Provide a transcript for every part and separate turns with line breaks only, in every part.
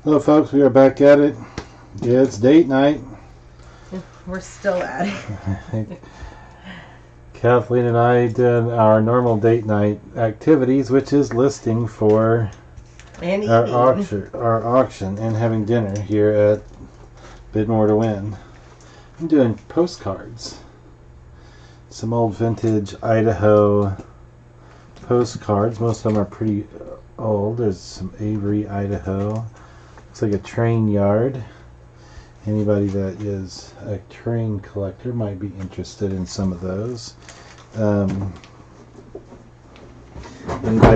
Hello folks, we are back at it. Yeah, it's date night.
We're still at it.
Kathleen and I did our normal date night activities, which is listing for
And
our
eating.
auction and having dinner here at Bid More to Win. I'm doing postcards. Some old vintage Idaho postcards. Most of them are pretty old. There's some Avery, Idaho. Looks like a train yard. Anybody that is a train collector might be interested in some of those. Anybody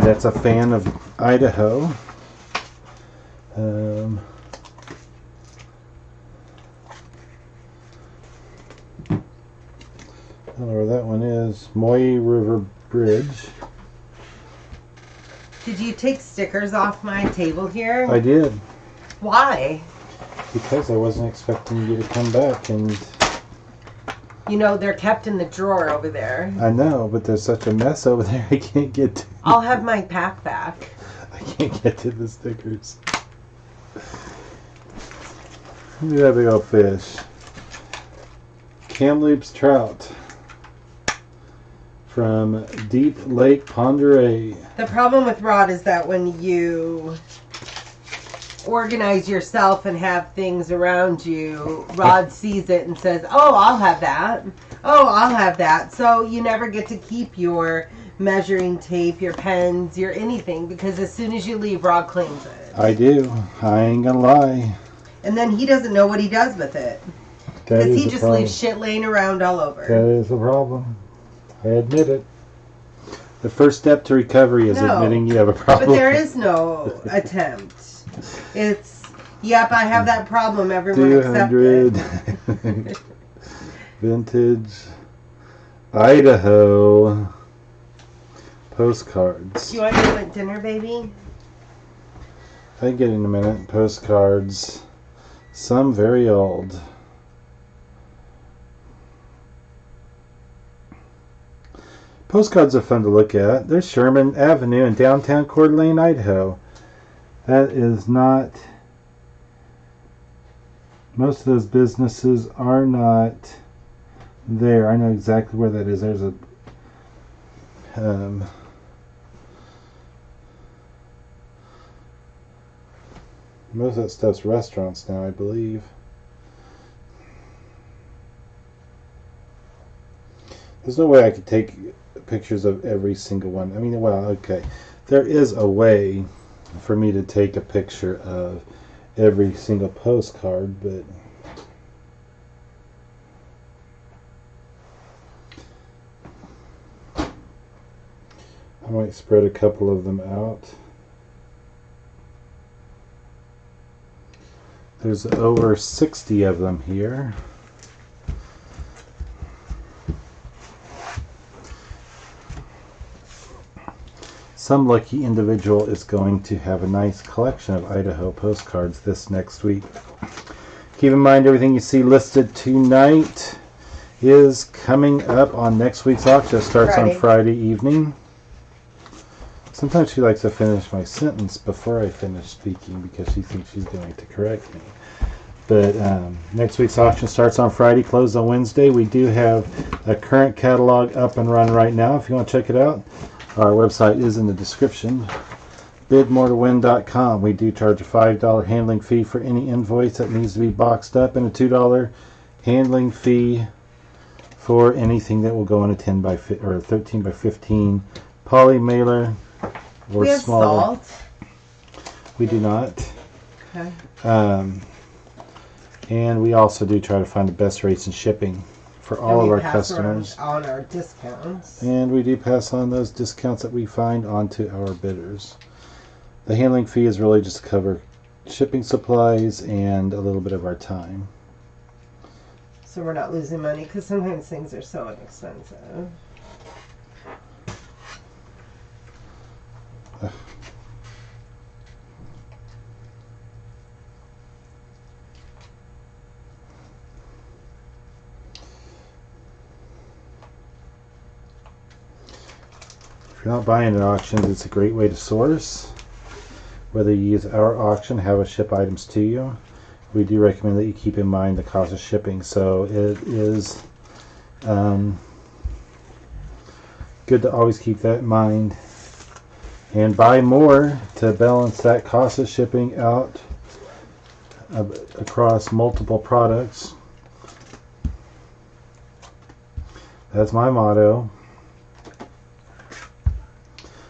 that's a fan of Idaho. I don't know where that one is. Moy River Bridge.
Did you take stickers off my table here?
I did.
Why?
Because I wasn't expecting you to come back, and
You know, they're kept in the drawer over there.
I know, but there's such a mess over there. I can't get to.
I'll have my pack back.
I can't get to the stickers. Look at that big old fish. Kamloops trout from Deep Lake Ponderay.
The problem with Rod is that when you organize yourself and have things around you, Rod sees it and says, "Oh, I'll have that. Oh, I'll have that." So you never get to keep your measuring tape, your pens, your anything, because as soon as you leave, Rod claims it.
I do. I ain't gonna lie.
And then he doesn't know what he does with it.
That
Because
is
he
a
just
problem.
leaves shit laying around all over.
That is a problem. I admit it. The first step to recovery is
No.
admitting you have a problem.
But there is no attempt. It's, yep, I have that problem. Everyone accept it.
200 vintage Idaho postcards.
Do you want to go at dinner, baby?
I get in a minute. Postcards. Some very old. Postcards are fun to look at. There's Sherman Avenue in downtown Coeur d'Alene, Idaho. That is not... Most of those businesses are not there. I know exactly where that is. There's a... most of that stuff's restaurants now, I believe. There's no way I could take pictures of every single one. I mean, well, okay. There is a way for me to take a picture of every single postcard, but I might spread a couple of them out. There's over 60 of them here. Some lucky individual is going to have a nice collection of Idaho postcards this next week. Keep in mind everything you see listed tonight is coming up on next week's auction. It starts on Friday evening. Sometimes she likes to finish my sentence before I finish speaking because she thinks she's going to correct me. But next week's auction starts on Friday, closed on Wednesday. We do have a current catalog up and run right now if you want to check it out. Our website is in the description, bidmoretowin.com. We do charge a $5 handling fee for any invoice that needs to be boxed up and a $2 handling fee for anything that will go in a 10 by or 13 by 15 poly mailer or
We have
smaller.
salt.
We do not.
Okay.
And we also do try to find the best rates in shipping for all of our customers.
On our discounts.
And we do pass on those discounts that we find onto our bidders. The handling fee is really just to cover shipping supplies and a little bit of our time.
So we're not losing money because sometimes things are so inexpensive.
If you're not buying at auctions, it's a great way to source. Whether you use our auction, have us ship items to you, we do recommend that you keep in mind the cost of shipping. So it is good to always keep that in mind and buy more to balance that cost of shipping out across multiple products. That's my motto.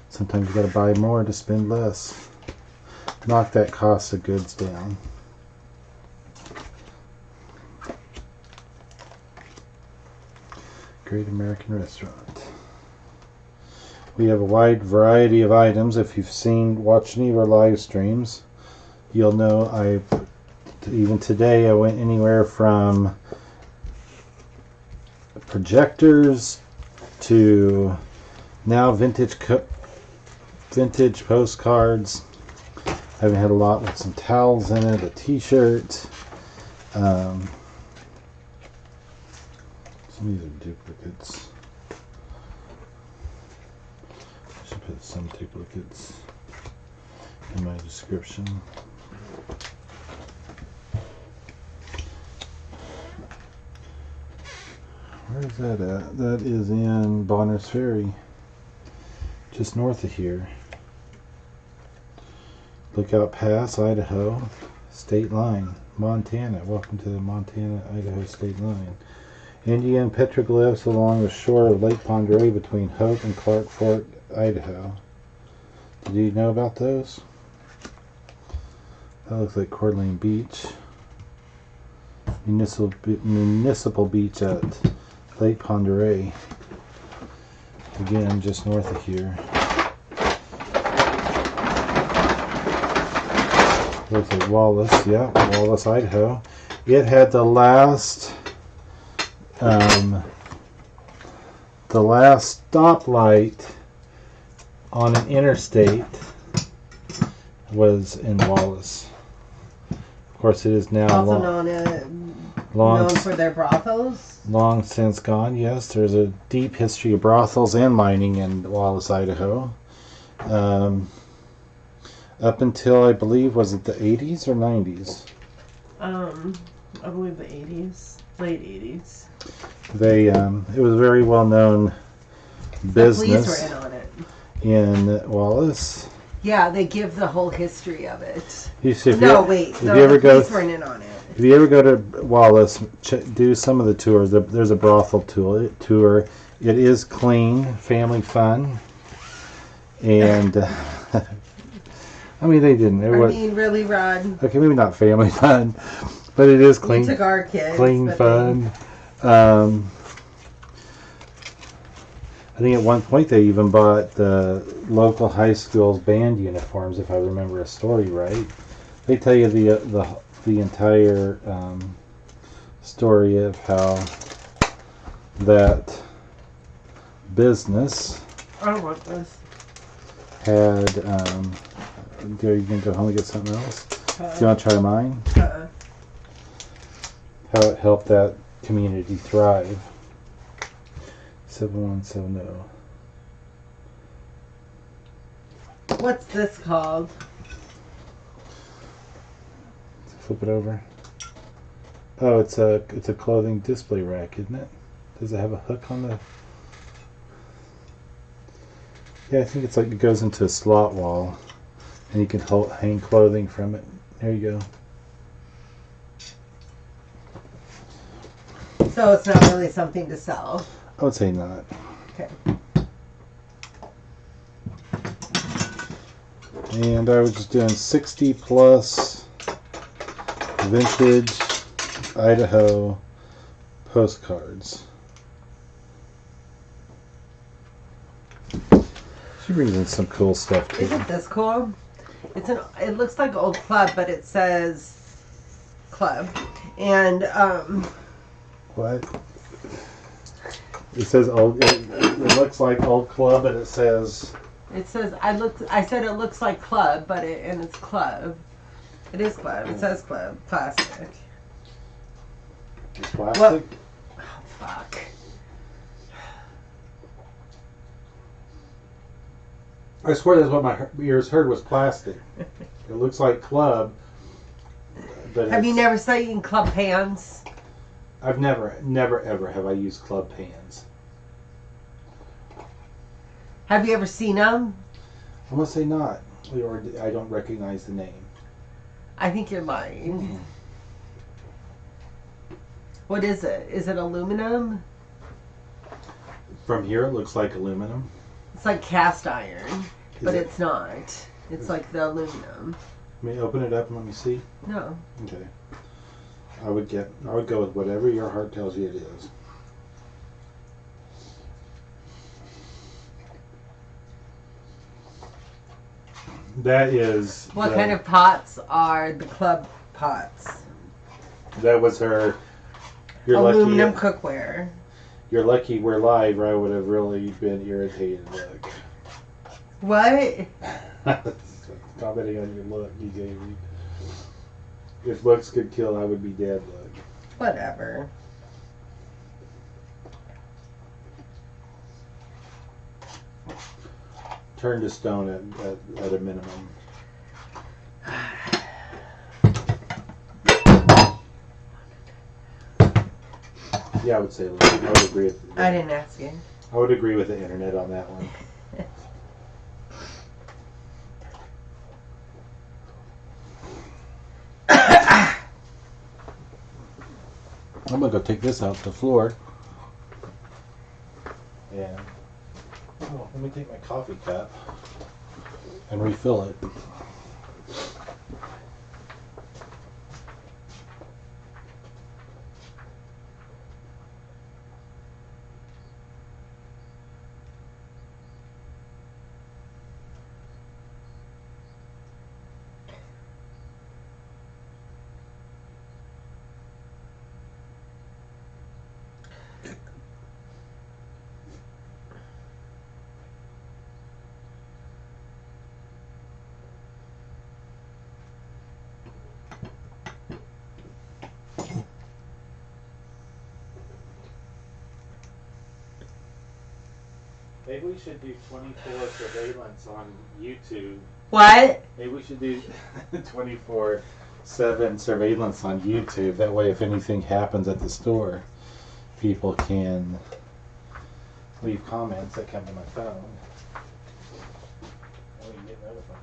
Sometimes you gotta buy more to spend less. Knock that cost of goods down. Great American Restaurant. We have a wide variety of items. If you've watched any of our live streams, you'll know even today I went anywhere from projectors to now vintage postcards. I even had a lot with some towels in it, a t-shirt. Some of these are duplicates. I should put some duplicates in my description. Where is that at? That is in Bonners Ferry, just north of here. Lookout Pass, Idaho, state line, Montana. Welcome to the Montana-Idaho state line. Indian petroglyphs along the shore of Lake Pend Oreille between Hope and Clark Fork, Idaho. Did you know about those? That looks like Coeur d'Alene Beach. Municipal beach at Lake Pend Oreille. Again, just north of here. Looks like Wallace, yeah, Wallace, Idaho. It had the last stoplight on an interstate was in Wallace. Of course, it is now
Also known for their brothels.
Long since gone. Yes, there's a deep history of brothels and mining in Wallace, Idaho. Up until, I believe, was it the 80s or 90s?
I believe the 80s, late 80s.
It was a very well-known business.
The police were in on it.
In Wallace.
Yeah, they give the whole history of it.
The
police weren't in on it.
If you ever go to Wallace, do some of the tours. There's a brothel tour. It is clean, family fun, and I mean they didn't.
Really, Rod.
Okay, maybe not family fun, but it is clean.
We took our kids.
Clean fun. I think at one point they even bought the local high school's band uniforms, if I remember a story right. They tell you the entire story of how that business
I want this.
had. You can go home and get something else. Do you want to try mine? How it helped that community thrive. 7170.
What's this called?
Flip it over. Oh, it's a clothing display rack, isn't it? Does it have a hook on the? Yeah, I think it's like it goes into a slot wall, and you can hang clothing from it. There you
go. So it's not really something to sell.
I would say not.
Okay.
And I was just doing 60 plus vintage Idaho postcards. She brings in some cool stuff too.
Isn't this cool? It looks like Old Club, but it says Club. And
what? It says old. It looks like Old Club, and it says.
It says I said it looks like Club, but it's Club. It is Club. It says Club. Plastic.
It's plastic.
What? Oh, fuck.
I swear that's what my ears heard was plastic. It looks like club. But
Have you never seen club pans?
I've never ever have I used club pans.
Have you ever seen them?
I must say not, or I don't recognize the name.
I think you're lying. What is it? Is it aluminum?
From here, it looks like aluminum.
It's like cast iron, but
it?
it's not. It's like the aluminum.
Let me open it up and let me see.
No.
Okay. I would go with whatever your heart tells you it is. That is.
What kind of pots are the club pots?
That was her. You're
Aluminum
lucky.
cookware.
You're lucky we're live, or I would have really been irritated. Look.
What?
Commenting on your look you gave me. If looks could kill, I would be dead. Look.
Whatever.
Turn to stone at a minimum. Yeah, I would say. I would agree with.
I didn't ask you.
I would agree with the internet on that one. I'm gonna go take this out the floor. And let me take my coffee cup and refill it. Maybe we should do 24 surveillance on YouTube.
What?
Maybe we should do 24/7 surveillance on YouTube. That way, if anything happens at the store, people can leave comments that come to my phone. And we can get notified.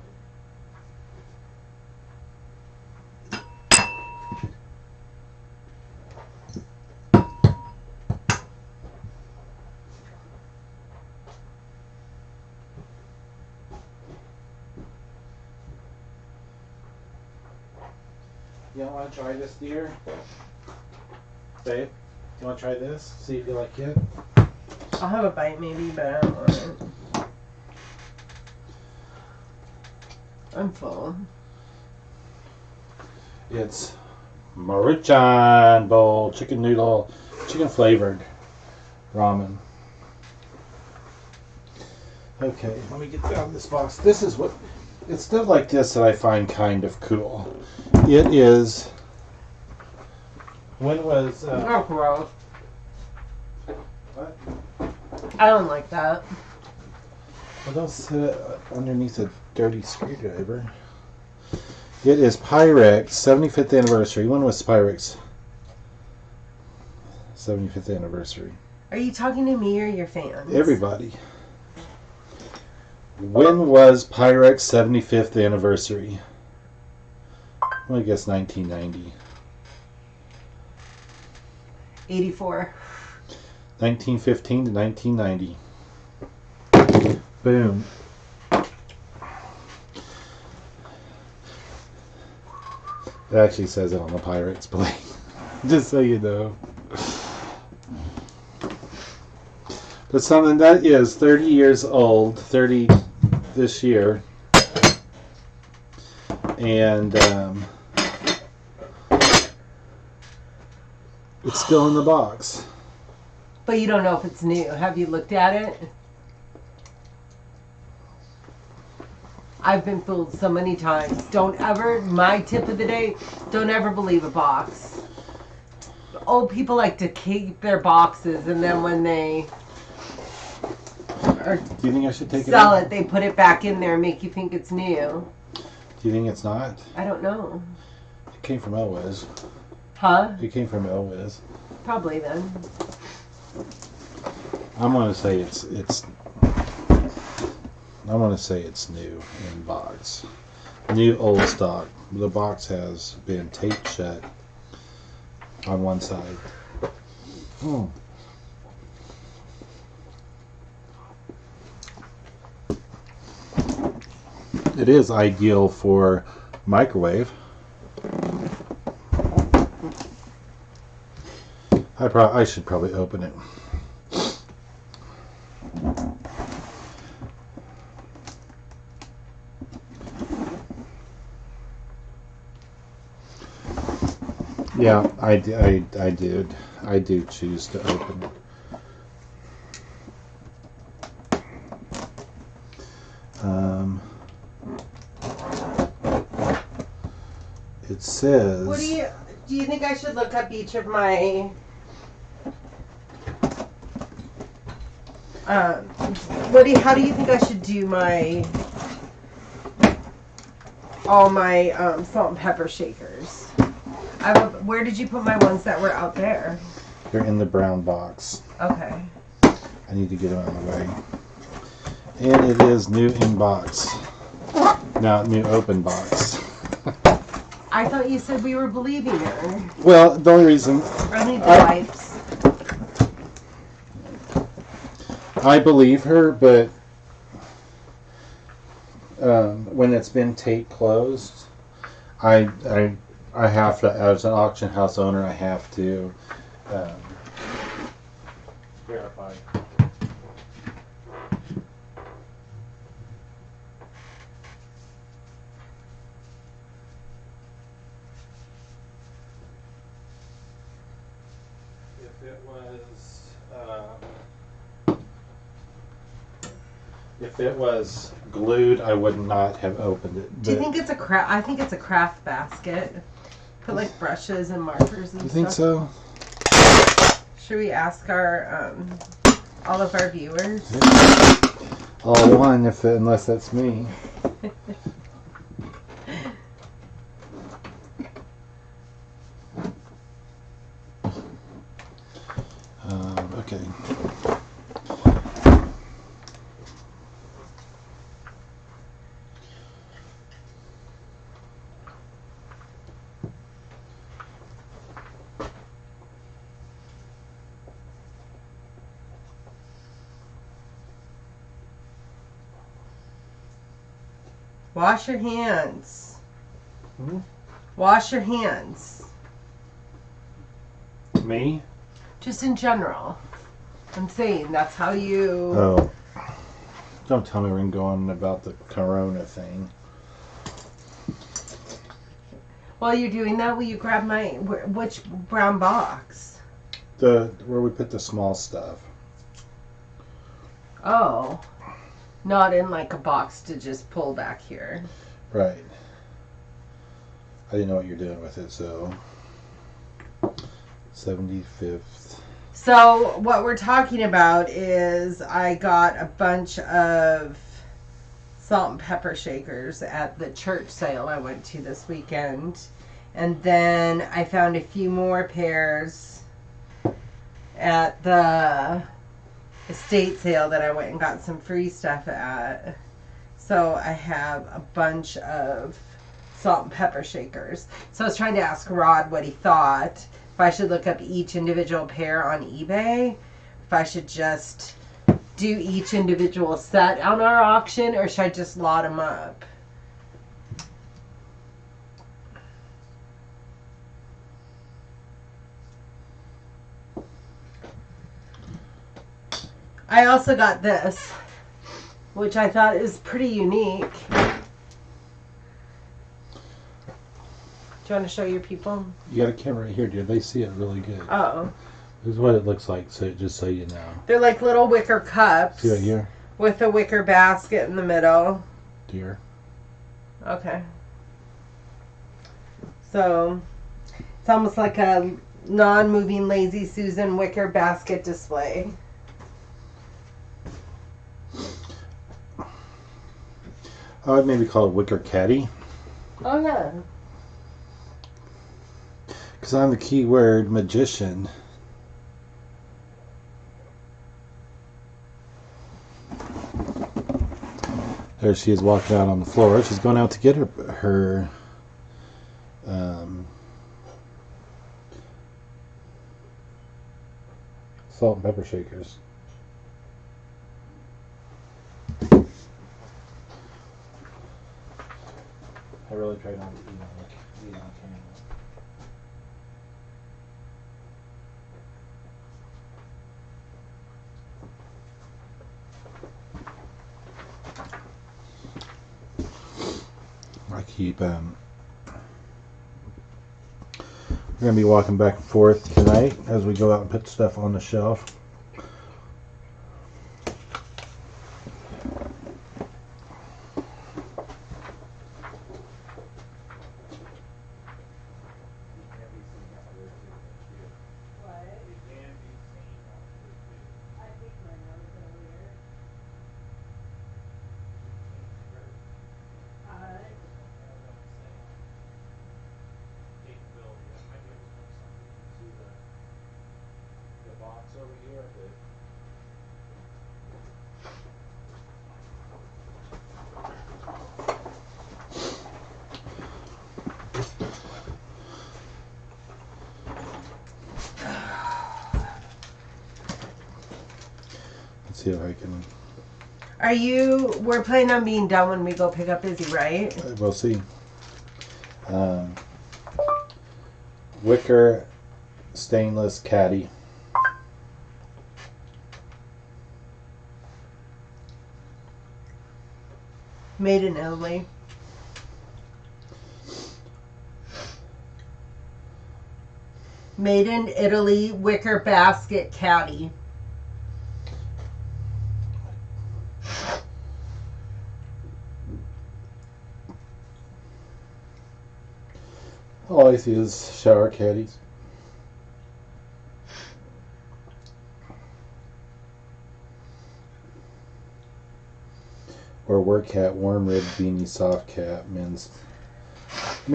You don't want to try this, dear? Babe, you want to try this? See if you like it?
I'll have a bite maybe, but I don't want it. I'm full.
It's Maruchan bowl, chicken noodle, chicken flavored ramen. Okay, let me get out of this box. This is what, it's stuff like this that I find kind of cool. It is, when was,
Oh, gross.
what?
I don't like that.
Well, don't sit it underneath a dirty screwdriver. It is Pyrex 75th anniversary. When was Pyrex 75th anniversary?
Are you talking to me or your fans?
Everybody. When was Pyrex 75th anniversary? Well, I guess 1990.
84.
1915 to 1990. Boom. It actually says it on the Pyrex plate. Just so you know. But something that is 30 years old, 30 this year. And it's still in the box.
But you don't know if it's new. Have you looked at it? I've been fooled so many times. Don't ever, my tip of the day, don't ever believe a box. Old people like to keep their boxes, and then when they
Do you think I should take
sell
it out?
it, they put it back in there and make you think it's new.
Do Do you think it's not?
I don't know.
It came from Elwiz.
Huh?
It came from Elwiz.
Probably then.
I'm gonna say it's new in box. New old stock. The box has been taped shut on one side. Hmm. It is ideal for microwave. I should probably open it. Yeah, I did. I do choose to open it. It says.
What do you think I should look up each of my how do you think I should do all my salt and pepper shakers? Where did you put my ones that were out there?
They're in the brown box.
Okay.
I need to get them out of the way. And it is new in box. Now, new open box.
I thought you said we were believing her.
Well, the only reason
I need the wipes.
I believe her, but when it's been tape closed, I have to, as an auction house owner, I have to verify. If it was glued, I would not have opened it.
Do you think it's a craft? I think it's a craft basket. Put like brushes and markers and stuff.
You think so?
Should we ask our all of our viewers?
All one, unless that's me. Okay.
Wash your hands.
Hmm?
Wash your hands.
Me?
Just in general. I'm saying that's how you...
Oh. Don't tell me we're going about the corona thing.
While you're doing that, will you grab which brown box?
Where we put the small stuff.
Oh. Not in like a box to just pull back here.
Right. I didn't know what you're doing with it, so 75th.
So what we're talking about is I got a bunch of salt and pepper shakers at the church sale I went to this weekend. And then I found a few more pairs at the estate sale that I went and got some free stuff at. So I have a bunch of salt and pepper shakers. So I was trying to ask Rod what he thought. If I should look up each individual pair on eBay. If I should just do each individual set on our auction, or should I just lot them up? I also got this, which I thought is pretty unique. Do you want to show your people?
You got a camera right here, dear. They see it really good.
Oh.
This is what it looks like, so just so you know.
They're like little wicker cups.
See right here?
With a wicker basket in the middle.
Dear.
Okay. So, it's almost like a non-moving Lazy Susan wicker basket display.
I would maybe call it wicker caddy.
Oh, yeah.
Because I'm the keyword magician. There she is walking out on the floor. She's going out to get her salt and pepper shakers. I really tried not to eat on camera. I keep we're gonna be walking back and forth tonight as we go out and put stuff on the shelf. Let's see if I can.
We're planning on being done when we go pick up Izzy, right?
We'll see. Wicker stainless caddy.
Made in Italy. Made in Italy wicker basket caddy.
All I see is shower caddies. Or work hat, warm rib, beanie, soft cat, men's. I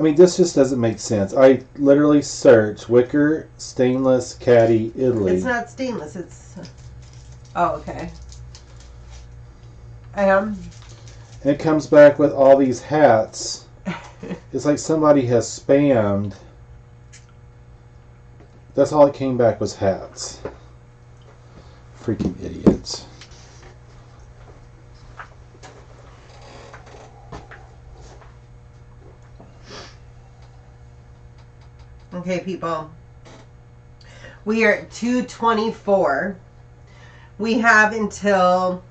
mean, this just doesn't make sense. I literally searched wicker stainless caddy Italy.
It's not stainless. It's. Oh, okay. And
it comes back with all these hats. It's like somebody has spammed. That's all it came back was hats. Freaking idiots.
Okay, people. We are at 2:24. We have until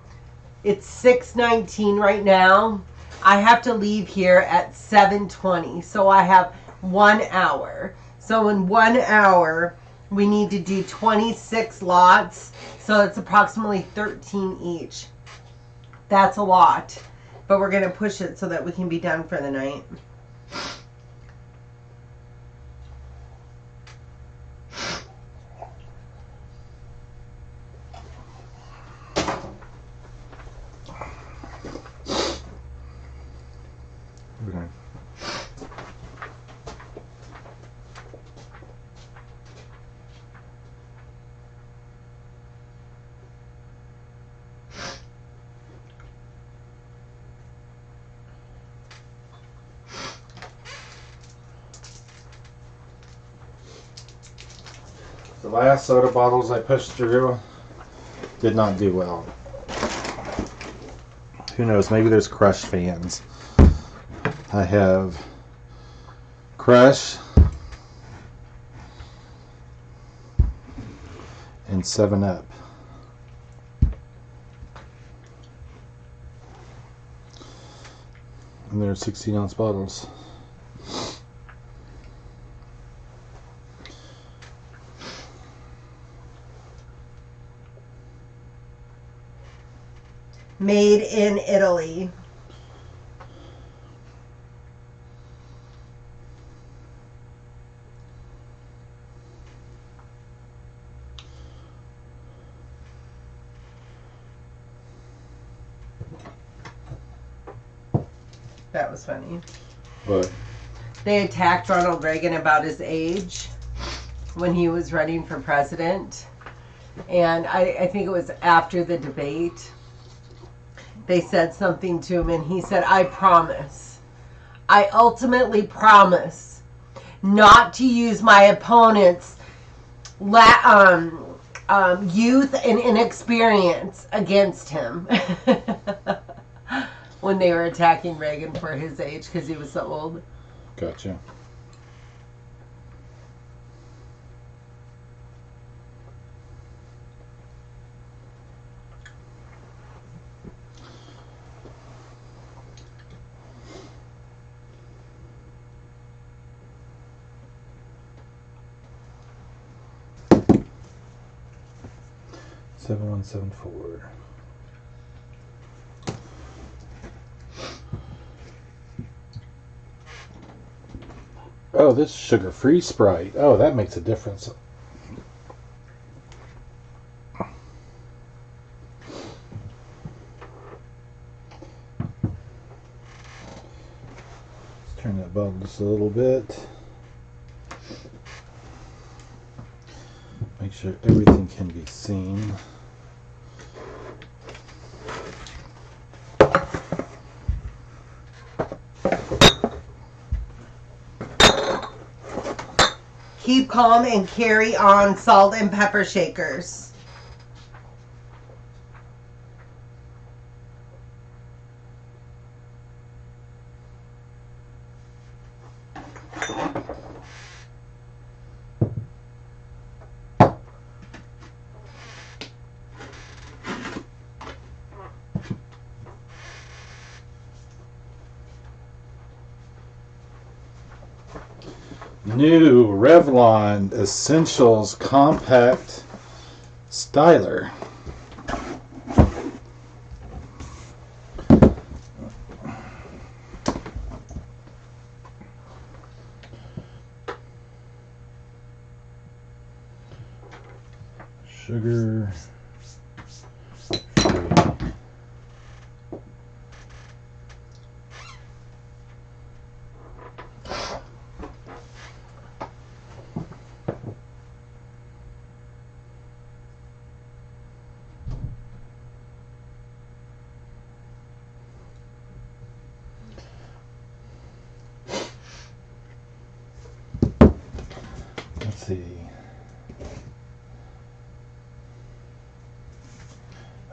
it's 6:19 right now. I have to leave here at 7:20, so I have 1 hour. So in 1 hour, we need to do 26 lots, so it's approximately 13 each. That's a lot, but we're going to push it so that we can be done for the night.
Okay. The last soda bottles I pushed through did not do well. Who knows? Maybe there's Crush fans. I have Crush and 7-Up. And they're 16-ounce bottles.
Made in Italy. That was funny.
What?
They attacked Ronald Reagan about his age when he was running for president. And I think it was after the debate. They said something to him, and he said, I promise. I ultimately promise not to use my opponent's youth and inexperience against him. When they were attacking Reagan for his age because he was so old.
Gotcha. Seven 174. Oh, this sugar-free Sprite. Oh, that makes a difference. Let's turn that bottle just a little bit. Make sure everything can be seen.
Keep calm and carry on, salt and pepper shakers.
New Revlon Essentials Compact Styler. Sugar free. Let's see.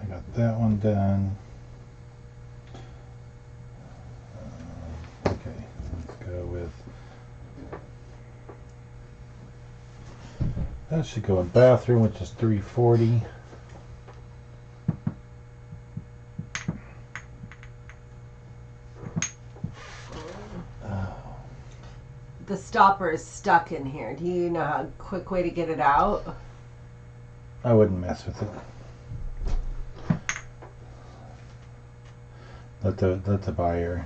I got that one done. Okay, let's go with. That should go in bathroom, which is 340.
The stopper is stuck in here. Do you know a quick way to get it out?
I wouldn't mess with it. Let the buyer.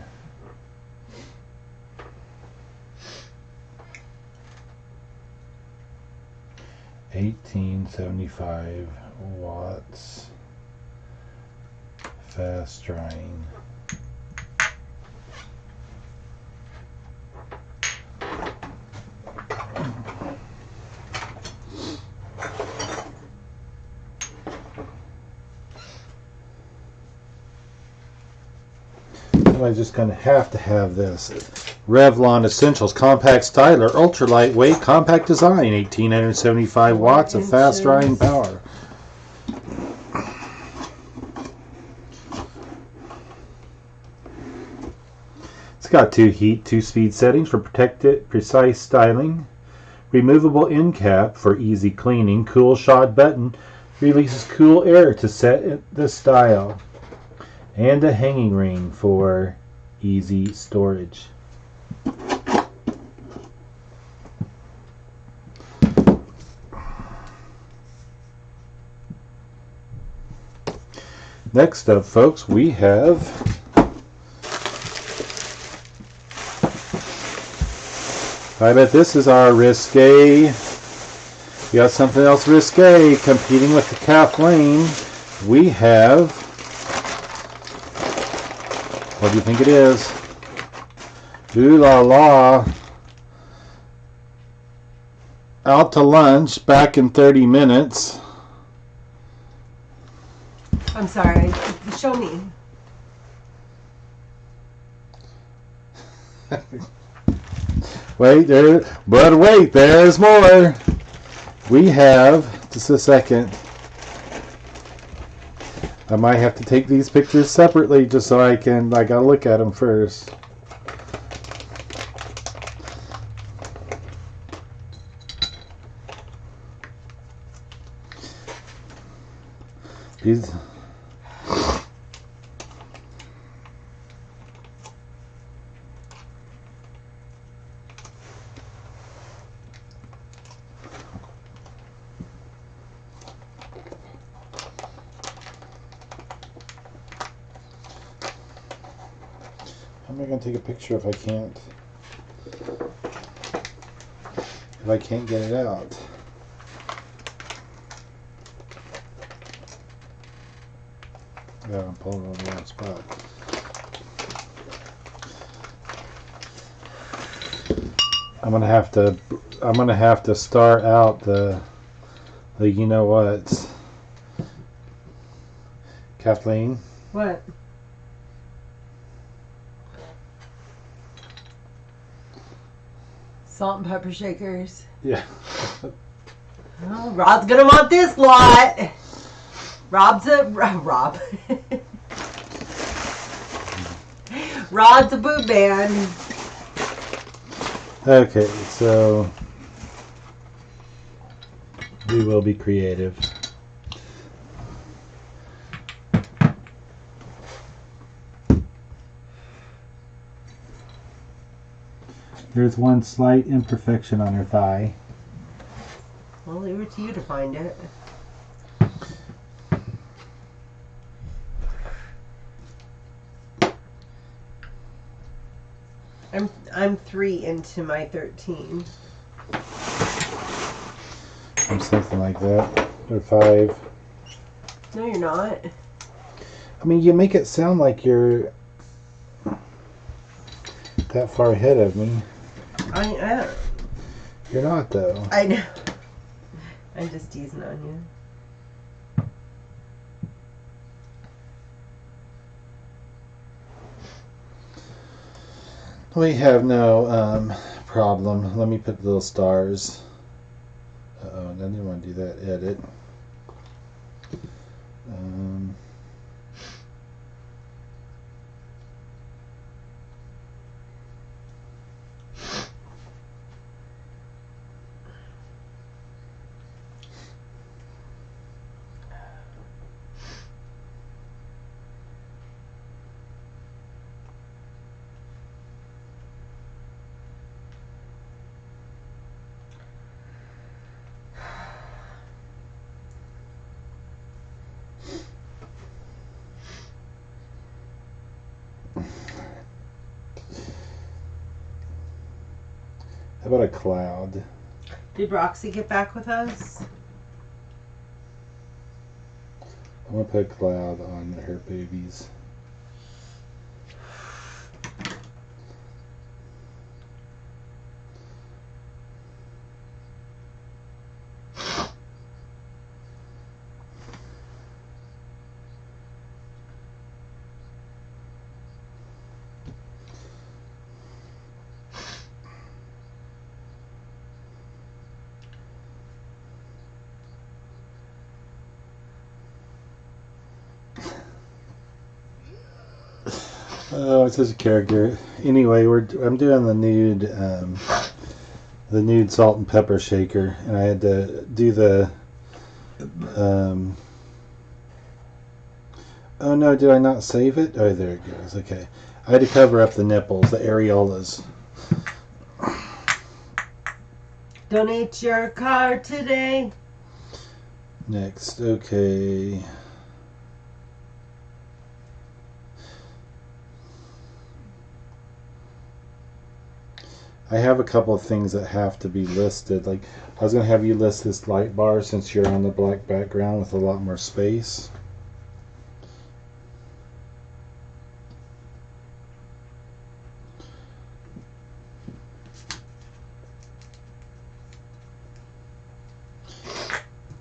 $18.75 watts. Fast drying. Somebody's just going to have this. Revlon Essentials Compact Styler, ultra lightweight, compact design, 1875 watts of fast drying power. It's got 2 heat, 2 speed settings for precise styling, removable end cap for easy cleaning, cool shot button releases cool air to set the style, and a hanging ring for easy storage. Next up, folks, we have I bet this is our risque. We got something else risque competing with the Kathleen. We have, what do you think it is? Ooh la la. Out to lunch, back in 30 minutes.
I'm sorry. Show me.
Wait, there's more. We have, just a second. I might have to take these pictures separately just so I gotta look at them first. These. How am I going to take a picture if I can't get it out? Yeah, I'm pulling it on the wrong spot. I'm gonna have to start out the you know what, Kathleen?
What? Salt and pepper shakers.
Yeah.
Oh, Rod's gonna want this lot. Rod's a boot man.
Okay, so we will be creative. There's one slight imperfection on her thigh.
Well, leave it to you to find it. I'm 3 into my 13.
Or something like that. Or 5.
No, you're not.
I mean, you make it sound like you're that far ahead of me.
I
You're not, though.
I know. I'm just teasing on you.
We have no problem. Let me put little stars. Uh-oh, I didn't want to do that. Edit. How about a cloud?
Did Roxy get back with us?
I'm going to put a cloud on her boobies. Oh, it's such a character. Anyway, I'm doing the nude salt and pepper shaker, and I had to do the. Oh no, did I not save it? Oh, there it goes. Okay, I had to cover up the nipples, the areolas.
Donate your card today.
Next, okay. I have a couple of things that have to be listed. Like, I was going to have you list this light bar since you're on the black background with a lot more space.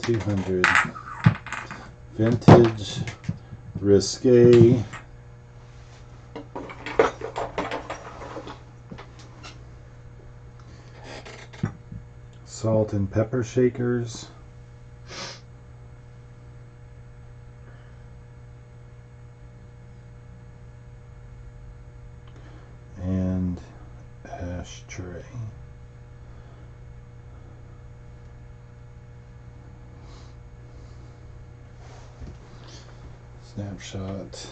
200. Vintage, Risque, salt and pepper shakers, and ashtray. Snapshot.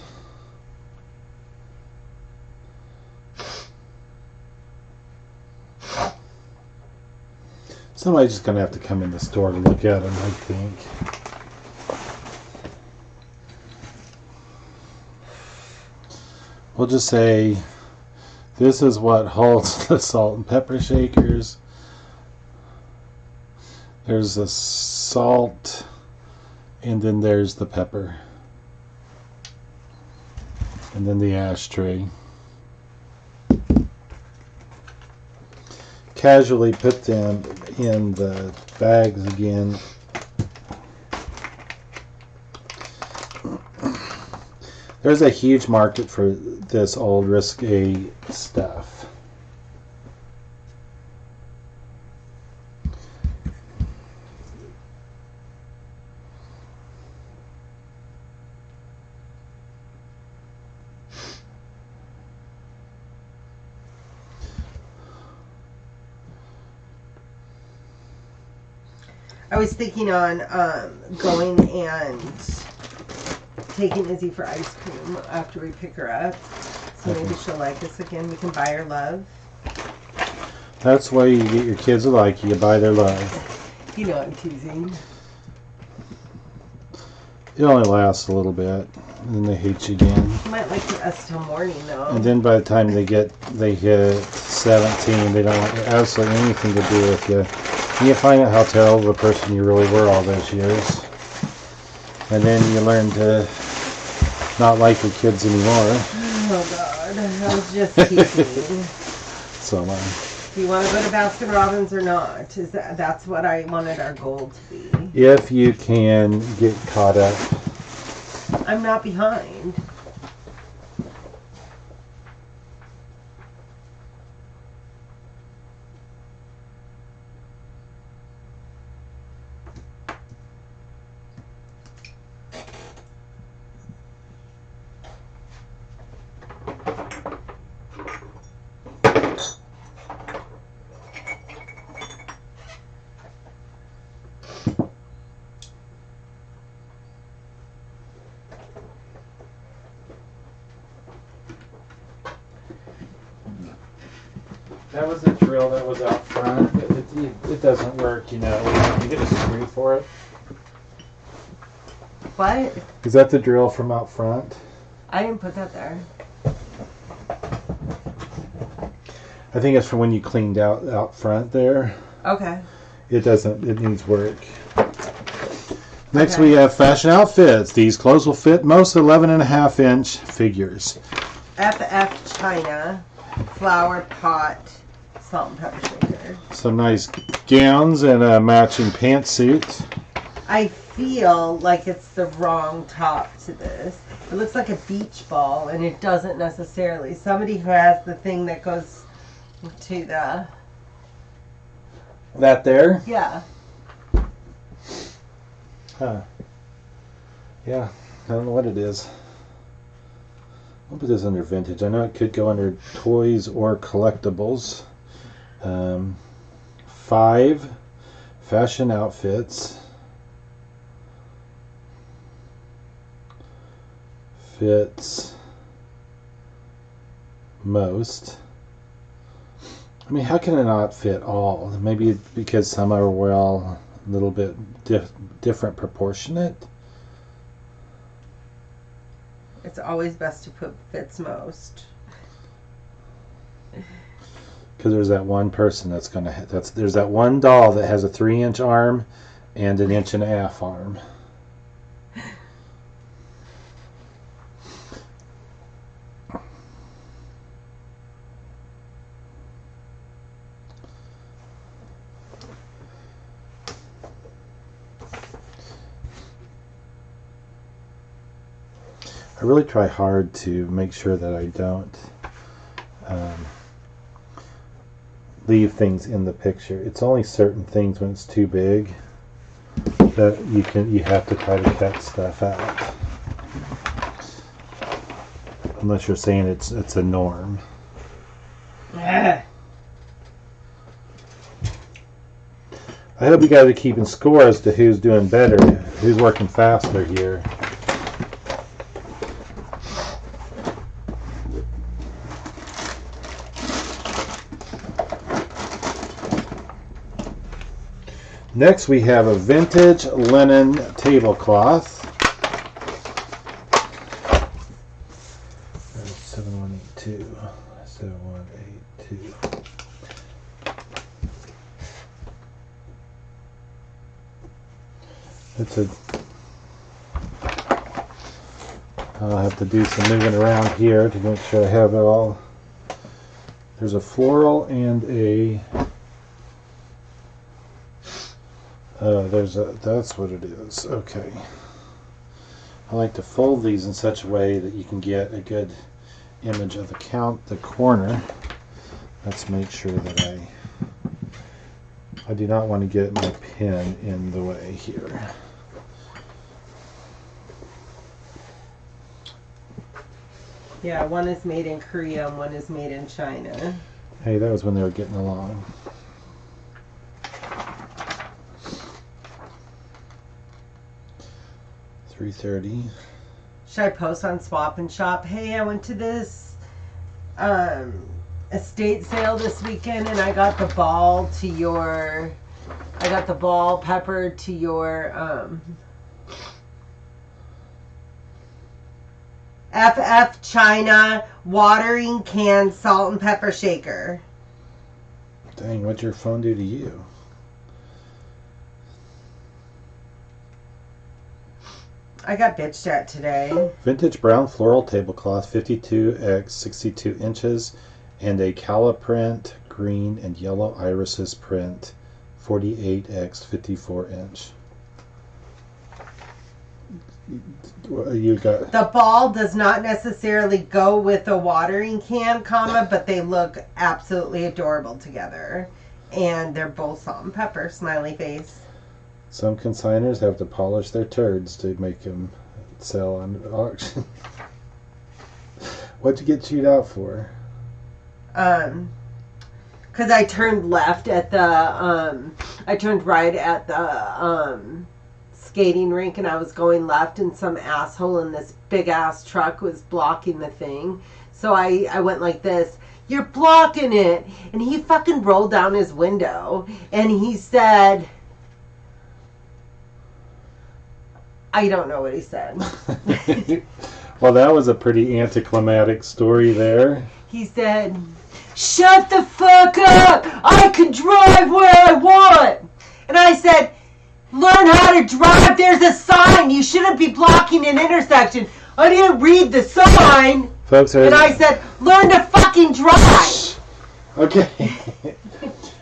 Somebody's just going to have to come in the store to look at them, I think. We'll just say this is what holds the salt and pepper shakers. There's the salt, and then there's the pepper. And then the ashtray. Casually put them in the bags again. There's a huge market for this old Risque stuff.
I was thinking on going and taking Izzy for ice cream after we pick her up. So maybe she'll like us again. We can buy her love.
That's why you get your kids to like you. You buy their love.
You know I'm teasing.
It only lasts a little bit, and then they hate you again.
She might like us till morning, though.
And then by the time they hit 17, they don't want absolutely anything to do with you. And you find out how terrible a person you really were all those years. And then you learn to not like your kids anymore.
Oh, God. I was just teasing.
So,
do you want to go to Baskin Robbins or not? That's what I wanted our goal to be.
if you can get caught up.
I'm not behind.
That was the drill that was out front. It doesn't work, you know. You get a screw for it.
What?
Is that the drill from out front?
I didn't put that there.
I think it's from when you cleaned out front there.
Okay.
It needs work. Next we have fashion outfits. These clothes will fit most 11.5-inch figures.
FF China flower pot salt and pepper shaker.
Some nice gowns and a matching pantsuit.
I feel like it's the wrong top to this. It looks like a beach ball, and it doesn't necessarily. Somebody who has the thing that goes to the...
That there?
Yeah.
Huh. Yeah, I don't know what it is. I'll put this under vintage. I know it could go under toys or collectibles. 5 fashion outfits. Fits most. I mean, how can it not fit all? Maybe because some are well a little bit different proportionate.
It's always best to put fits most.
Because there's that one person there's that one doll that has a 3-inch arm and an 1.5-inch arm. I really try hard to make sure that I don't leave things in the picture. It's only certain things when it's too big that you have to try to cut stuff out. Unless you're saying it's a norm. I hope you guys are keeping score as to who's doing better, who's working faster here. Next we have a vintage linen tablecloth. 7182. 7182. I'll have to do some moving around here to make sure I have it all. There's a floral and a that's what it is. Okay. I like to fold these in such a way that you can get a good image of the corner. Let's make sure that I do not want to get my pen in the way here.
Yeah, one is made in Korea and one is made in China.
Hey, that was when they were getting along. $3.30.
Should I post on Swap and Shop? Hey, I went to this estate sale this weekend and I got the ball pepper to your FF China watering can salt and pepper shaker.
Dang, what'd your phone do to you?
I got bitched at today.
Vintage brown floral tablecloth, 52x 62 inches, and a Cala print, green and yellow irises print, 48x 54 inch. You got
the ball does not necessarily go with a watering can, but they look absolutely adorable together, and they're both salt and pepper. Smiley face.
Some consigners have to polish their turds to make them sell on auction. What'd you get chewed out for?
Because I turned left at the I turned right at the skating rink, and I was going left, and some asshole in this big ass truck was blocking the thing. So I went like this. You're blocking it. And he fucking rolled down his window and he said, I don't know what he said.
Well, that was a pretty anticlimactic story there.
He said, shut the fuck up! I can drive where I want! And I said, learn how to drive. There's a sign. You shouldn't be blocking an intersection. I didn't read the sign.
Folks,
and I said, learn to fucking drive.
Okay.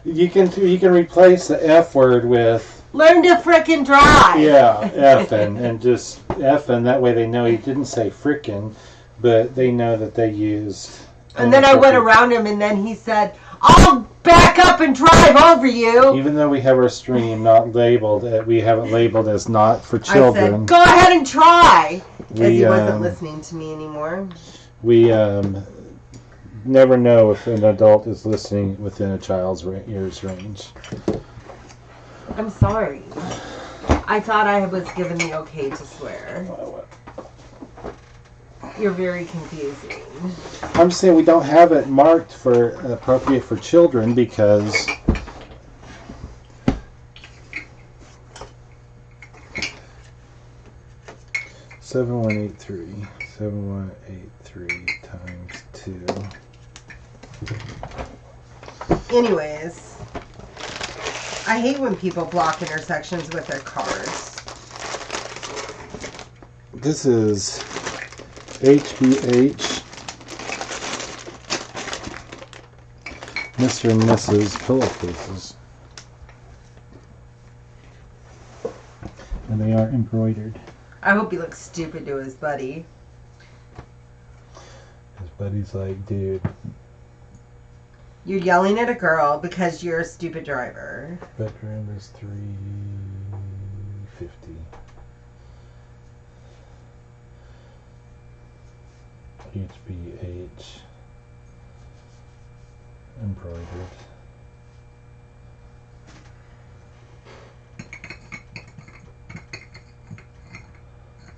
You can replace the F word with
learn to frickin' drive.
Yeah, effing, and just effing. That way they know he didn't say frickin', but they know that they used.
And then I went around him, and then he said, I'll back up and drive over you.
Even though we have our stream not labeled, we have it labeled as not for children.
I said, go ahead and try. Because he wasn't listening to me anymore.
We never know if an adult is listening within a child's ears range.
I'm sorry. I thought I was given the okay to swear. You're very confusing.
I'm just saying we don't have it marked for appropriate for children because $7183 times 2.
Anyways, I hate when people block intersections with their cars.
This is HBH Mr. and Mrs. pillowcases. And they are embroidered.
I hope he looks stupid to his buddy.
But he's like, dude.
You're yelling at a girl because you're a stupid driver.
Bedroom is $350. HBH embroidered.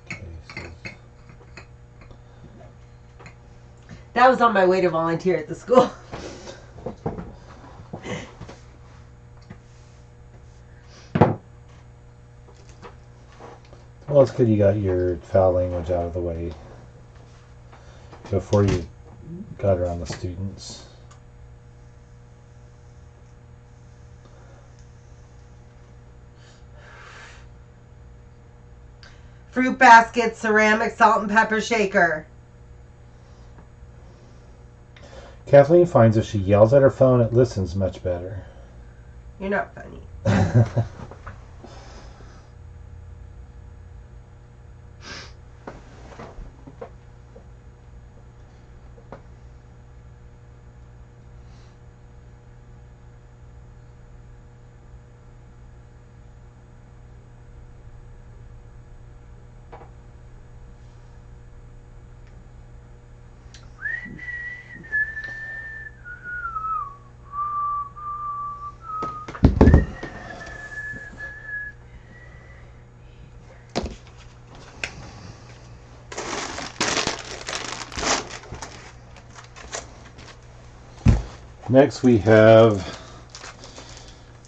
Cases.
That was on my way to volunteer at the school.
Well, it's good you got your foul language out of the way before you got around the students.
Fruit basket, ceramic, salt and pepper shaker.
Kathleen finds if she yells at her phone, it listens much better.
You're not funny.
Next we have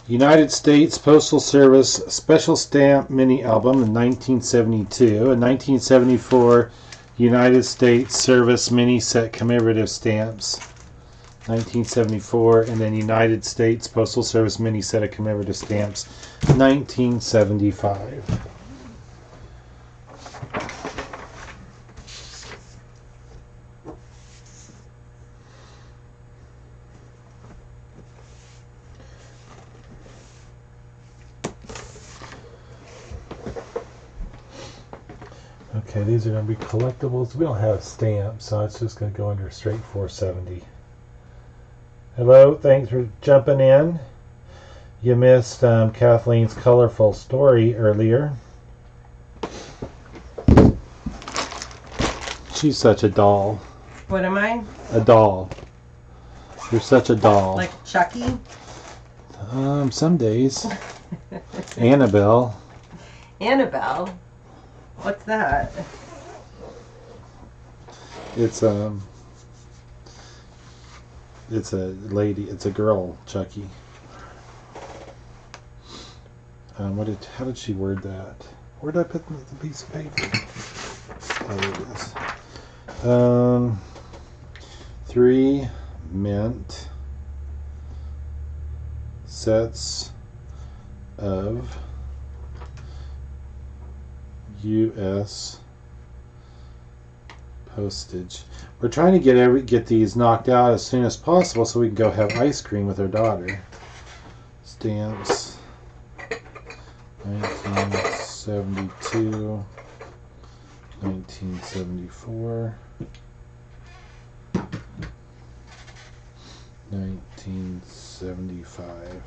United States Postal Service Special Stamp Mini Album in 1972 and 1974 United States Service Mini Set Commemorative Stamps 1974, and then United States Postal Service Mini Set of Commemorative Stamps 1975. Okay, these are going to be collectibles. We don't have stamps, so it's just going to go under straight 470. Hello, thanks for jumping in. You missed Kathleen's colorful story earlier. She's such a doll.
What am I?
A doll. You're such a doll.
Like Chucky?
Some days. Annabelle.
Annabelle? What's that?
It's a lady. It's a girl, Chucky. How did she word that? Where did I put the piece of paper? Oh, there it is. 3 mint sets of U.S. postage. We're trying to get these knocked out as soon as possible so we can go have ice cream with our daughter. Stamps 1972, 1974, 1975.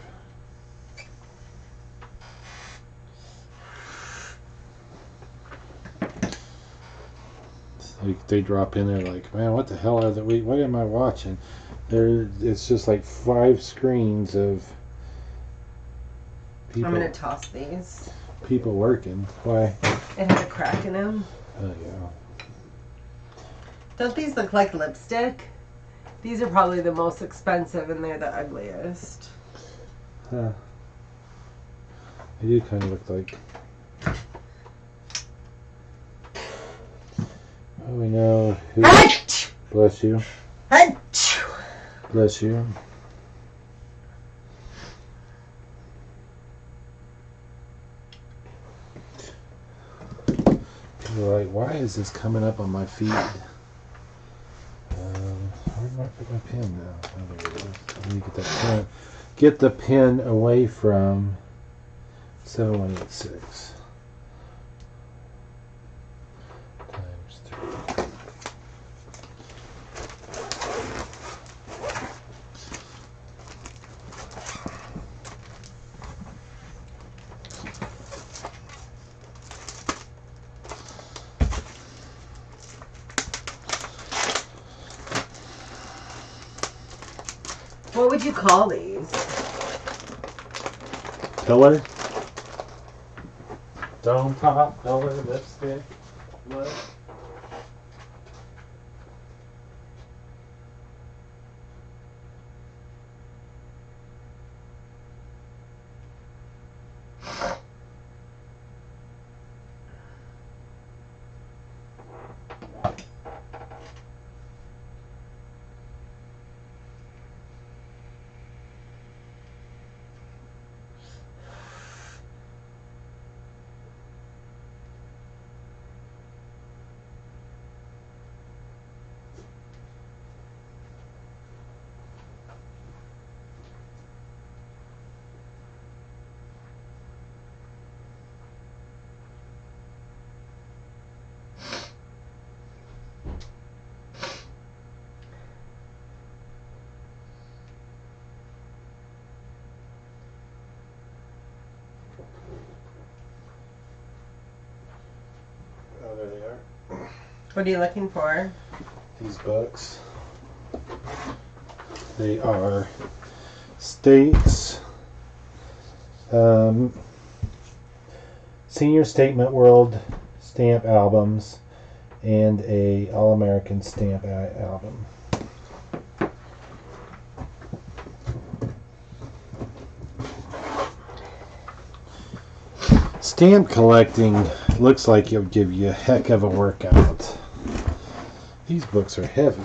They drop in there like, man, what the hell are they? What am I watching? It's just like 5 screens of people.
I'm going to toss these.
People working. Why?
It had a crack in them.
Oh, yeah.
Don't these look like lipstick? These are probably the most expensive and they're the ugliest.
Huh. They do kind of look like... Oh, we know who... Bless you. Bless you. People are like, why is this coming up on my feed? Where do I put my pen now? Oh, there it is. I need to get that pen. Get the pen away from 7186. Times 3.
What would you call these?
Pillar?
Dome top, pillar, lipstick, what?
Oh, there they are.
What are you looking for?
These books. They are states, Senior Statement World stamp albums, and a All-American stamp album. Stamp collecting looks like it'll give you a heck of a workout. These books are heavy.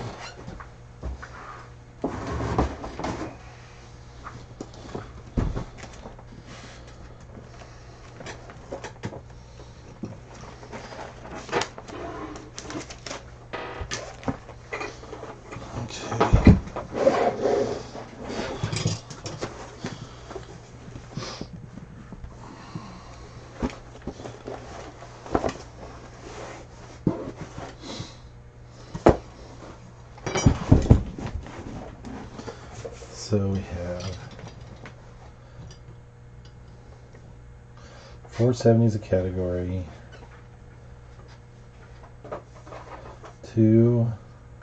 Okay. So we have 470 is a category. 2.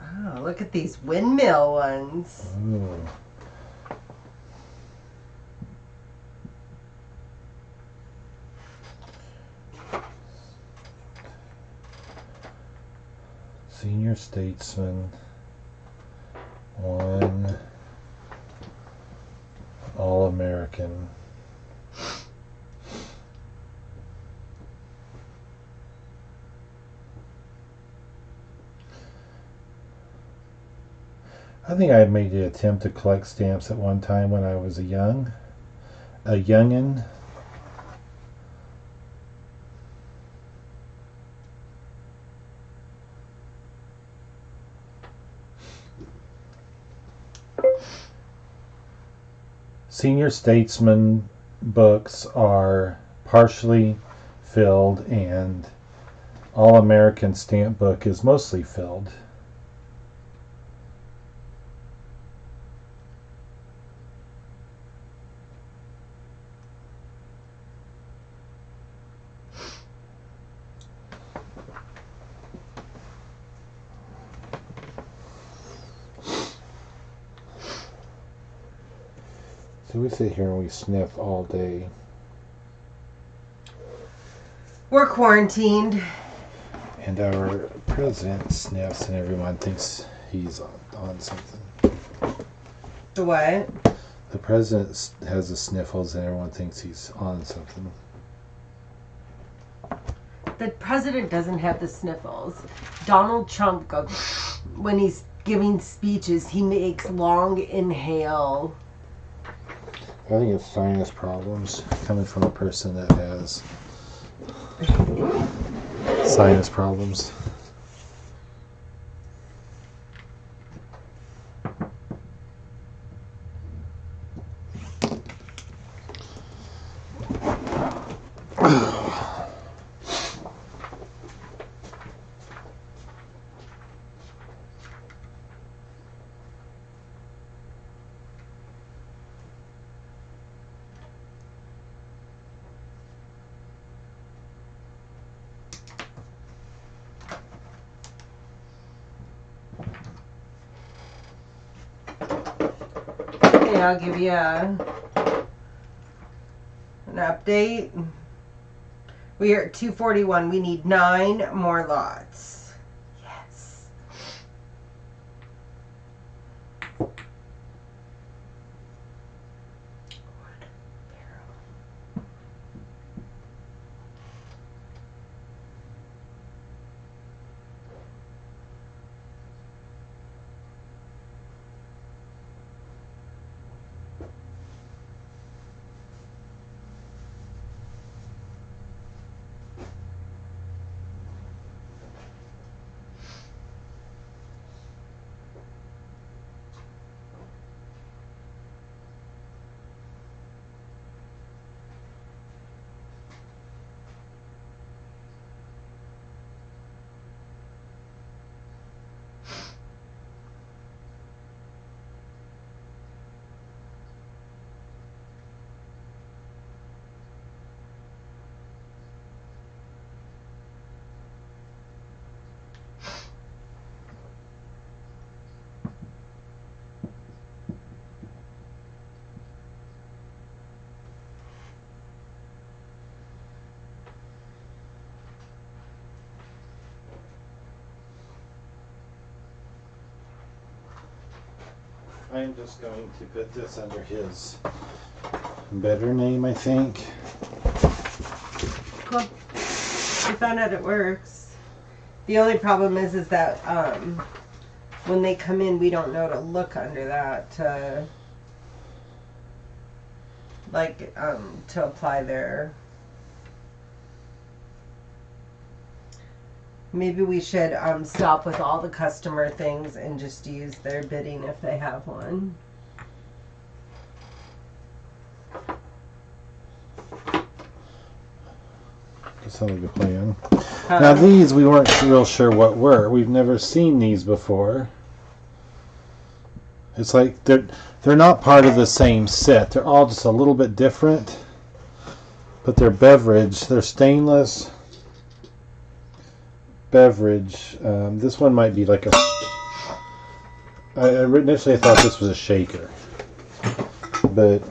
Oh, look at these windmill ones.
Ooh. Senior Statesman. 1. All-American. I think I made the attempt to collect stamps at one time when I was a youngin'. Senior Statesman books are partially filled, and All-American stamp book is mostly filled. So we sit here and we sniff all day.
We're quarantined.
And our president sniffs and everyone thinks he's on something.
The what?
The president has the sniffles and everyone thinks he's on something.
The president doesn't have the sniffles. Donald Trump goes, when he's giving speeches, he makes long inhale.
I think it's sinus problems coming from a person that has sinus problems.
Okay, I'll give you an update. We are at 241. We need 9 more lots. Yes.
I'm just going to put this under his better name, I think.
Cool. We found out it works. The only problem is that when they come in, we don't know to look under that to to apply their. Maybe we should stop with all the customer things and just use their bidding if they have one.
That sounds like a plan. Now these we weren't real sure what were. We've never seen these before. It's like they're not part of the same set. They're all just a little bit different. But they're beverage. They're stainless beverage. This one might be like a... I initially thought this was a shaker. But...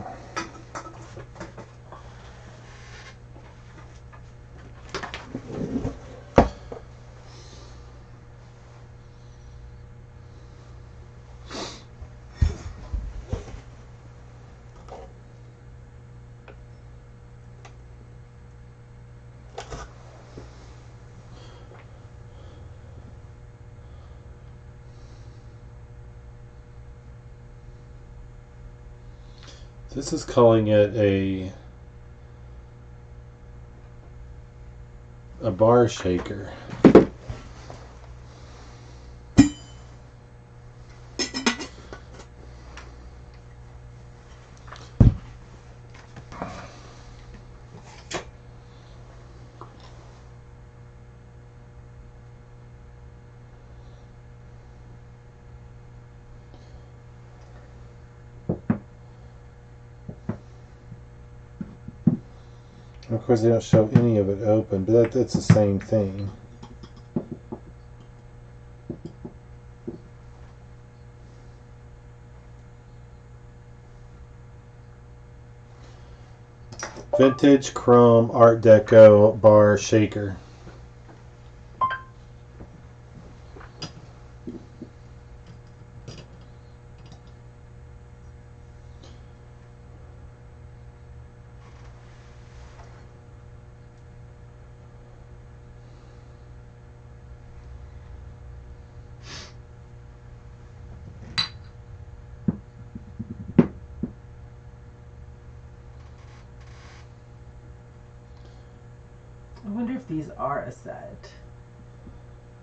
This is calling it a bar shaker. Of course, they don't show any of it open, but that's the same thing. Vintage Chrome Art Deco Bar Shaker.
I wonder if these are a set.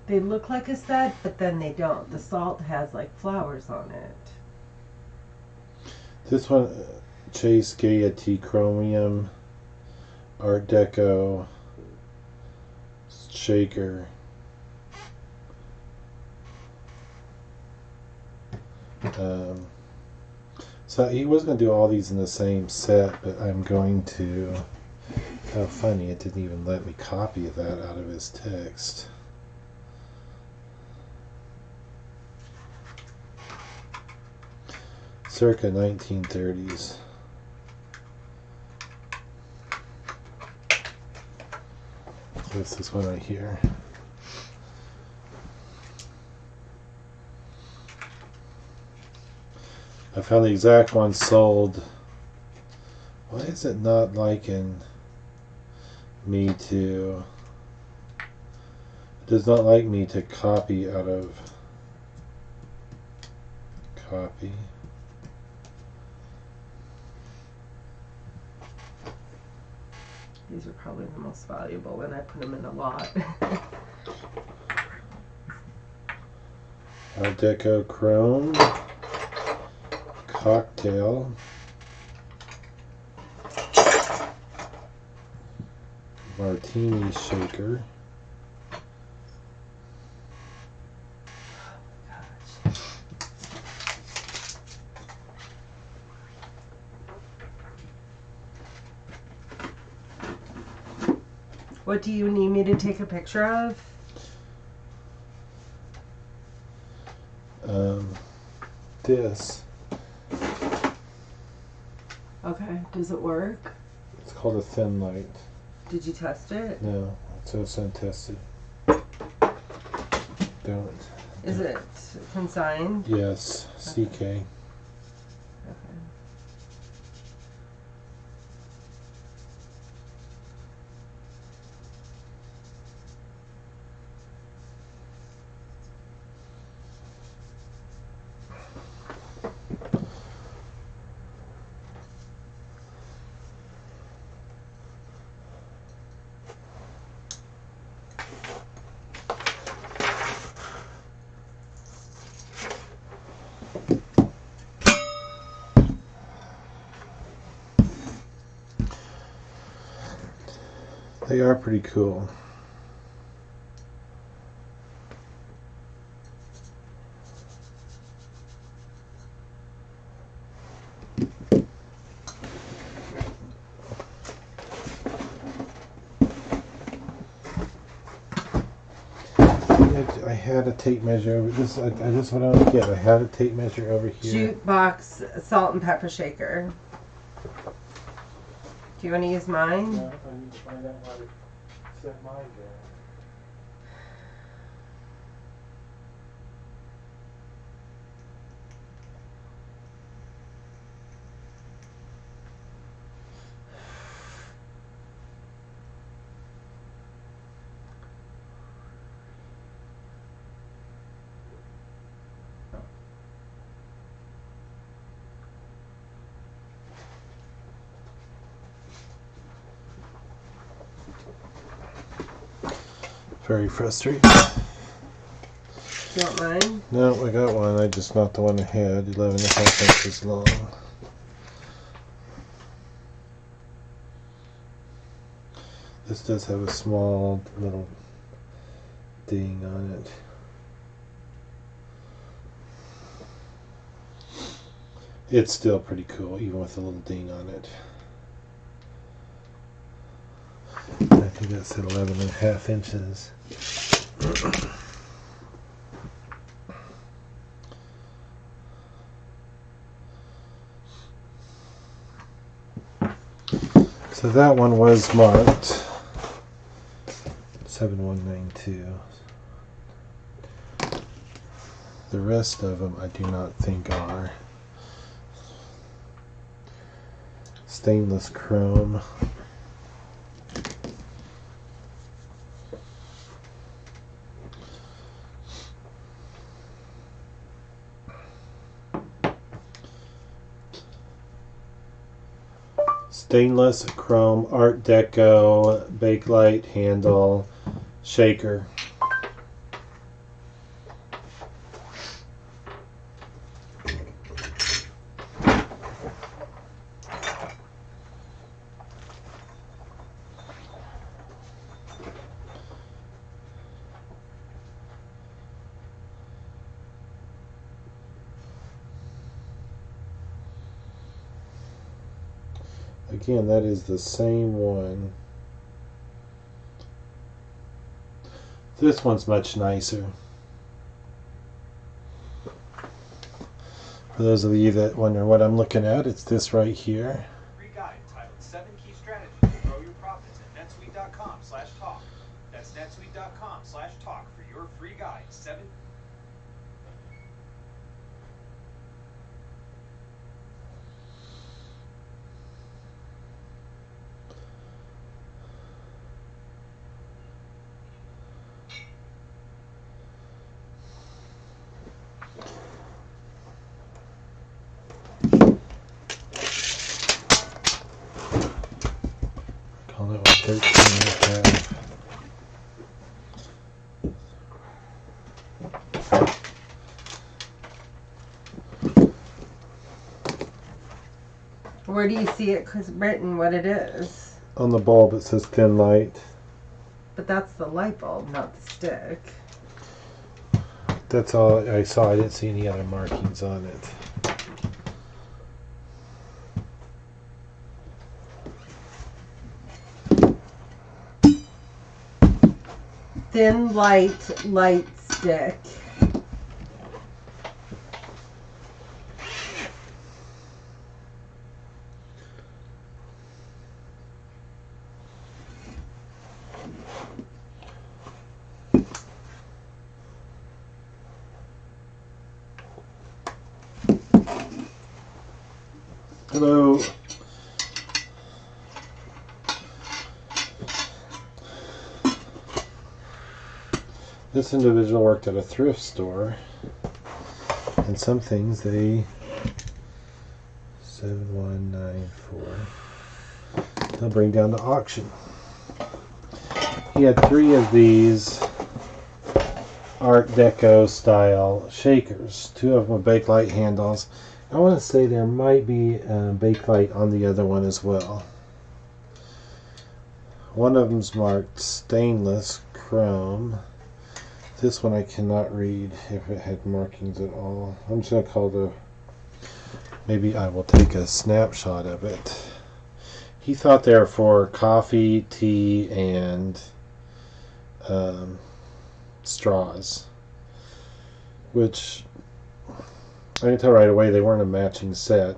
They look like a set, but then they don't. The salt has like flowers on it.
This one, Chase Gaiety Chromium Art Deco Shaker. So he was going to do all these in the same set, but I'm going to... How funny, it didn't even let me copy that out of his text. circa 1930s. This is one right here. I found the exact one sold. Why is it not liking me to? It does not like me to copy out of copy.
These are probably the most valuable when I put them in a lot.
Art Deco Chrome Cocktail. Martini Shaker.
What do you need me to take a picture of?
This.
Okay, does it work?
It's called a Thin Light.
Did you test it?
No, it's untested. Don't.
Is it consigned?
Yes, CK.
Okay.
They are pretty cool. I had a tape measure over this. I just what I don't get. I had a tape measure over here.
Jukebox salt and pepper shaker. Do you want to use mine?
Yeah, I need to find out how to set mine down.
Very frustrating.
You want mine?
No, I got one. I just not the one I had. 11.5 inches long. This does have a small little ding on it. It's still pretty cool, even with a little ding on it. I think that's at 11.5 inches. So that one was marked 7192. The rest of them I do not think are. Stainless chrome. Stainless chrome Art Deco Bakelite handle shaker. Again, that is the same one. This one's much nicer. For those of you that wonder what I'm looking at, it's this right here.
Free guide titled 7 Key Strategies to Grow Your Profits at netsuite.com/talk. That's netsuite.com/talk for your free guide. 7.
Call it 13.5.
Where do you see it written what it is?
On the bulb it says thin light.
But that's the light bulb, not the stick.
That's all I saw. I didn't see any other markings on it.
Thin light stick.
Hello. This individual worked at a thrift store, and some things they 7194 they'll bring down to auction. He had 3 of these Art Deco style shakers. 2 of them with Bakelite handles. I want to say there might be Bakelite on the other one as well. One of them's marked stainless chrome. This one I cannot read if it had markings at all. I'm just going to call maybe I will take a snapshot of it. He thought they were for coffee, tea, and straws. Which, I can tell right away they weren't a matching set.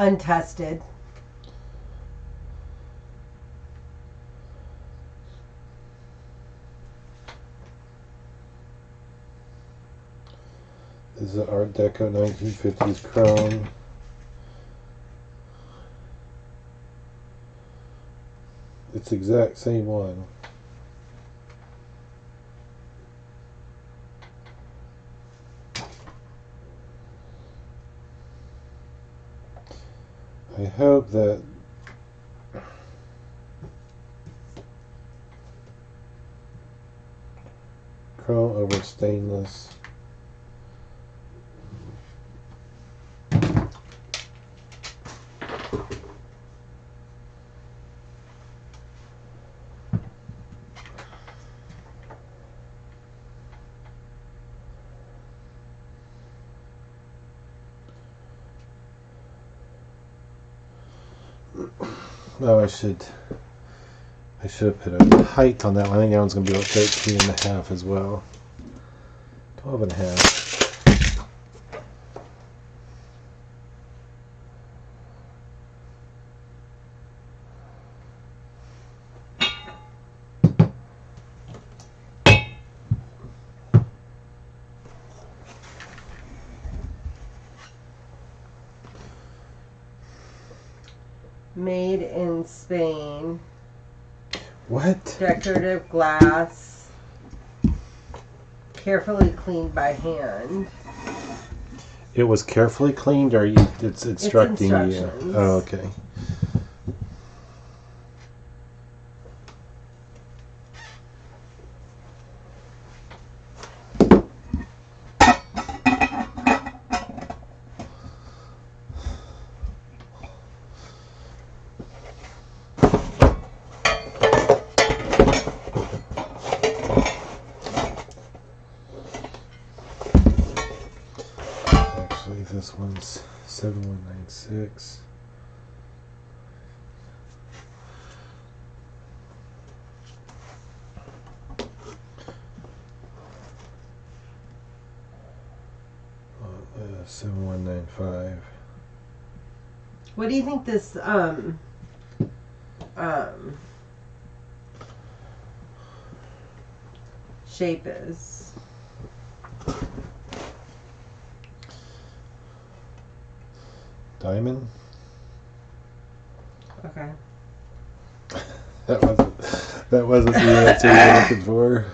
Untested.
This is an Art Deco 1950s chrome. It's the exact same one. I hope that chrome over stainless. Oh, I should have put a height on that one. I think that one's going to be about 13.5 as well. 12.5.
Made in Spain.
What?
Decorative glass. Carefully cleaned by hand.
It was carefully cleaned, or it's instructing you?
instructions.
Oh, okay. Actually, this one's 7196. Uh, 7195.
What do you think this shape is?
Diamond.
Okay.
That wasn't the answer you were looking for.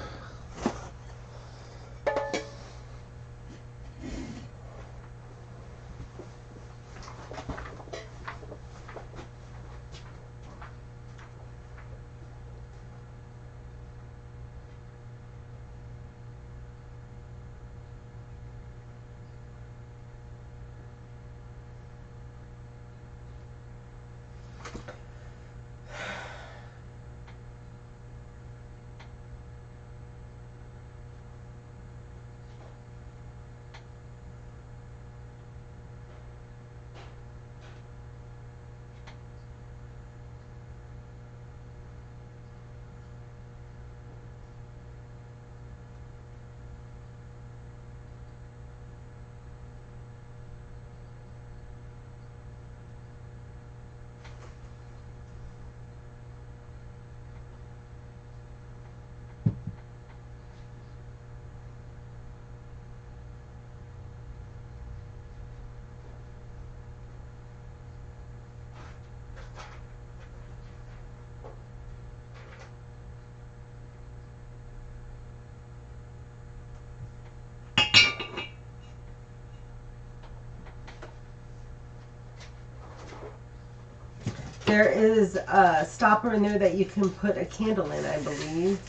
There is a stopper in there that you can put a candle in, I believe.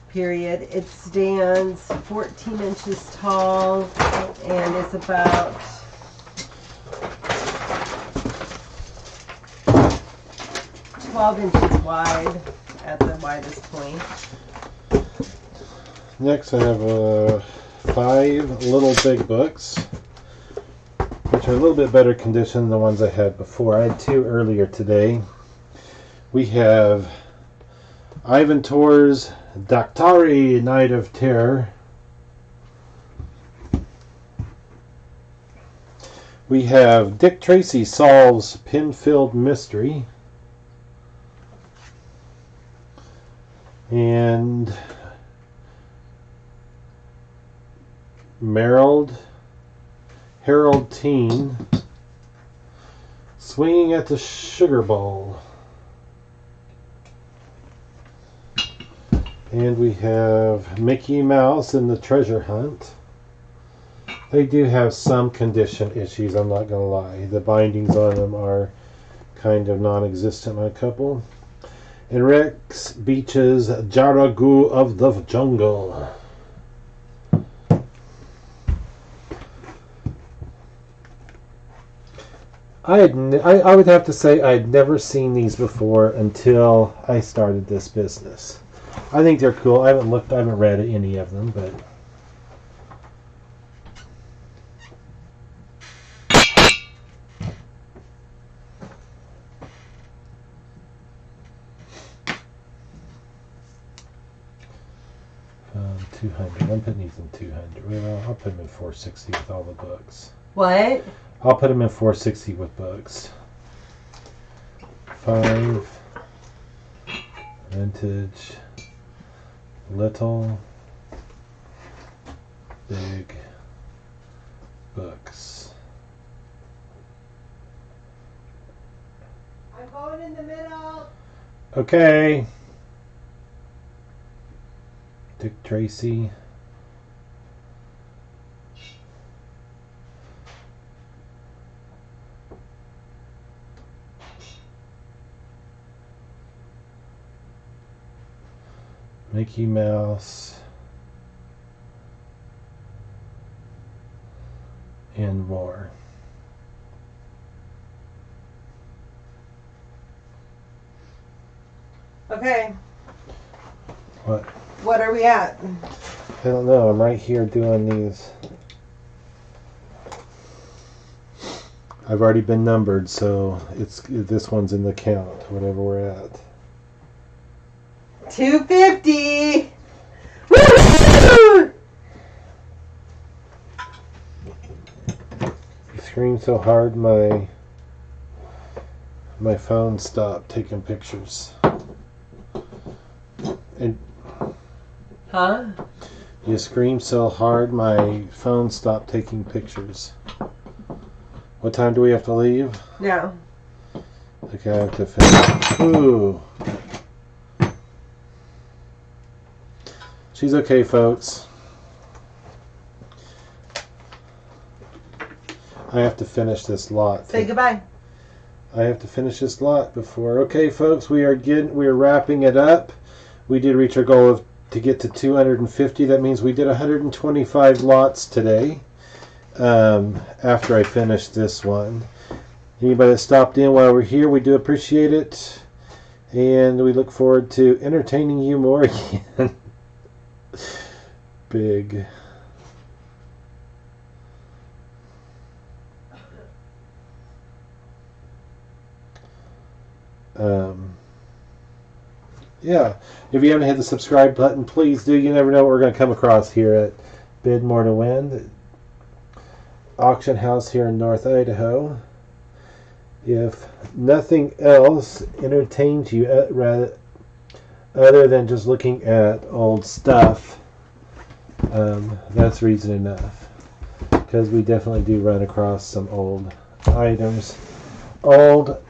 Period. It stands 14 inches tall and is about 12 inches wide at the widest point.
Next, I have 5 little big books, which are a little bit better condition than the ones I had before. I had 2 earlier today. We have Ivan Tor's Daktari Night of Terror. We have Dick Tracy Solves Pin-Filled Mystery. And Harold Teen Swinging at the Sugar Bowl. And we have Mickey Mouse and the Treasure Hunt. They do have some condition issues, I'm not going to lie. The bindings on them are kind of non-existent on a couple. And Rex Beach's Jaragoo of the Jungle. I would have to say I'd never seen these before until I started this business. I think they're cool. I haven't read any of them, but $200. I'm putting these in $200. Well, I'll put them in $460 with all the books.
What?
I'll put them in $460 with books. 5 vintage, little, big books.
I'm going in the middle.
Okay. Dick Tracy. Mickey Mouse. And more.
Okay.
What?
What are we at?
I don't know. I'm right here doing these. I've already been numbered, so this one's in the count, whatever we're at.
250. Woo!
You screamed so hard, my phone stopped taking pictures. And
Huh?
you screamed so hard, my phone stopped taking pictures. What time do we have to leave?
No.
Okay, I have to finish. Ooh. She's okay, folks. I have to finish this lot.
Say goodbye.
I have to finish this lot before. Okay, folks, we are wrapping it up. We did reach our goal to get to 250. That means we did 125 lots today. After I finished this one. Anybody that stopped in while we're here, we do appreciate it. And we look forward to entertaining you more again. Big. Yeah, if you haven't hit the subscribe button, please do. You never know what we're going to come across here at Bid More to Win auction house here in North Idaho. If nothing else entertains you other than just looking at old stuff, that's reason enough, because we definitely do run across some old items, old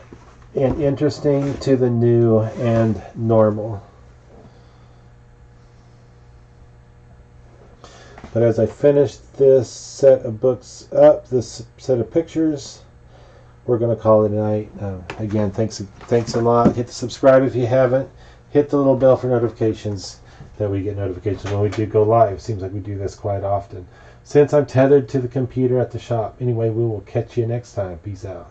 and interesting to the new and normal. But as I finish this set of books up, this set of pictures, we're going to call it a night. Again, thanks a lot. Hit the subscribe if you haven't. Hit the little bell for notifications, that we get notifications when we do go live. Seems like we do this quite often, since I'm tethered to the computer at the shop. Anyway, we will catch you next time. Peace out.